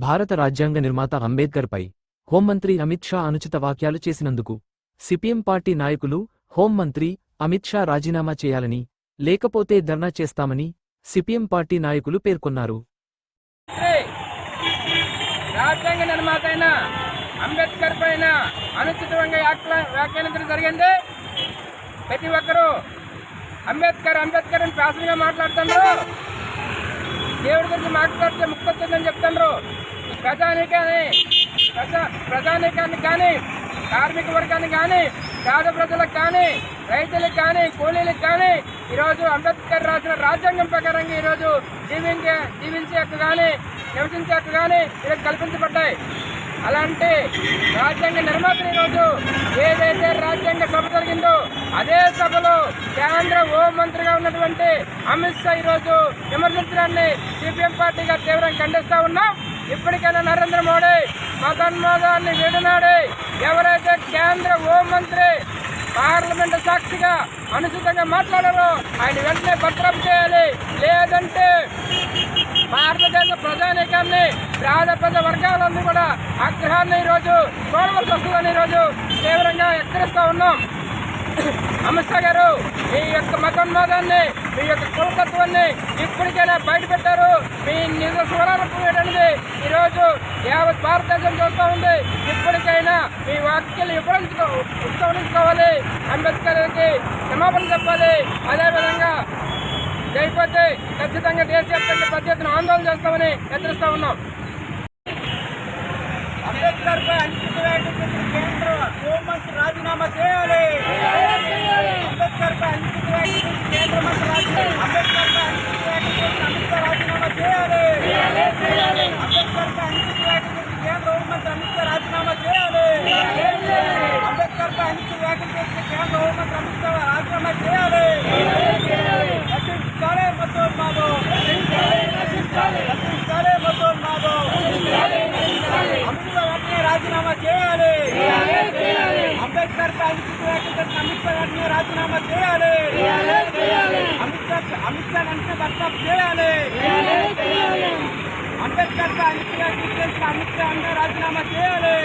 భారత రాజ్యాంగ నిర్మాత అంబేద్కర్పై హోంమంత్రి అమిత్ షా అనుచిత వ్యాఖ్యలు చేసినందుకు సిపిఎం పార్టీ నాయకులు హోంమంత్రి అమిత్ షా రాజీనామా చేయాలని, లేకపోతే ధర్నా చేస్తామని సిపిఎం పార్టీ నాయకులు పేర్కొన్నారు. రాజ్యాంగ నిర్మాత అయిన అంబేద్కర్ పైన అనుచితంగా వ్యాఖ్యానించడం జరిగింది. ప్రతి ఒక్కరూ అంబేద్కర్ అంబేద్కర్ అని ప్యాసనగా మాట్లాడుతున్నారు. దేవుడి గురించి మాట్లాడితే ముక్కొచ్చిందని చెప్తున్నారు. ప్రజానీకాన్ని కానీ, కార్మిక వర్గానికి కానీ, పేద ప్రజలకు కానీ, రైతులకు కానీ, కూలీలకు కానీ ఈరోజు అంబేద్కర్ రాసిన రాజ్యాంగం ప్రకారంగా ఈరోజు జీవించే హక్కు కానీ, నివసించే హక్కు కానీ ఈరోజు కల్పించబడ్డాయి. అలాంటి రాజ్యాంగ నిర్మాతలు ఈరోజు ఏదైతే రాజ్యాంగ సభ జరిగిందో అదే సభలో కేంద్ర హోంమంత్రిగా ఉన్నటువంటి అమిత్ షా ఈరోజు విమర్శించడాన్ని సిపిఎం పార్టీగా తీవ్రంగా ఖండిస్తా ఉన్నాం. ఇప్పటికైనా నరేంద్ర మోడీ మతోన్మాదాన్ని వీడనాడి ఎవరైతే కేంద్ర హోంమంత్రి పార్లమెంటు సాక్షిగా అనుచితంగా మాట్లాడారో ఆయన వెంటనే బర్తరఫ్ చేయాలి. లేదంటే భారతదేశ ప్రజానీకాన్ని, పేద ప్రజ వర్గాలన్నీ కూడా ఆగ్రహాన్ని ఈరోజు చూడవలసి వస్తుందని ఈరోజు తీవ్రంగా హెచ్చరిస్తూ ఉన్నాం. అమిత్ షా గారు, మీ యొక్క మతోన్మాదాన్ని, మీ యొక్క కులతత్వాన్ని ఇప్పటికైనా బయటపెట్టారు. మీ నిజ స్వరాలకు ఏంటనేది ఈరోజు యావత్ భారతదేశం చూస్తూ ఉంది. ఇప్పటికైనా మీ వ్యాఖ్యలు ఉపసంహరించుకోవాలి. అంబేద్కర్కి క్షమాపణ చెప్పాలి. అదేవిధంగా చేయకపోతే ఖచ్చితంగా దేశవ్యాప్తంగా పెద్ద ఎత్తున ఆందోళన చేస్తామని హెచ్చరిస్తా ఉన్నాం. అంబేద్కర్ పై అనుచిత వ్యాఖ్యలు కేంద్ర హోంమంత్రి రాజీనామా చేయాలి. అంబేద్కర్ పై అనుచిత వ్యాఖ్యలు కేంద్ర మంత్రి అంబేద్కర్ పై అనుచిత వ్యాఖ్యలు అమిత్ షా రాజీనామా చేయాలి. అంబేద్కర్ పై అనుచిత వ్యాఖ్యలు కేంద్ర హోంమంత్రి అమిత్ షా రాజీనామా చేయాలి. అంబేద్కర్ పై అనుచిత వ్యాఖ్యలు కేంద్ర హోంమంత్రి అమిత్ షా రాజీనామా చేయాలి. నశించాలి మతోన్మాదం, నశించాలి మతోన్మాదం. అమిత్ షా వెంటనే రాజీనామా చేయాలి. అంబేద్కర్ పై అనుచిత వ్యాఖ్యలు అమిత్ షా వెంటనే రాజీనామా చేయాలి. అమిత్ షా వెంటనే బర్తరఫ్ చేయాలి. అంబేద్కర్ పై అనుచిత వ్యాఖ్యలు అమిత్ షా వెంటనే రాజీనామా చేయాలి.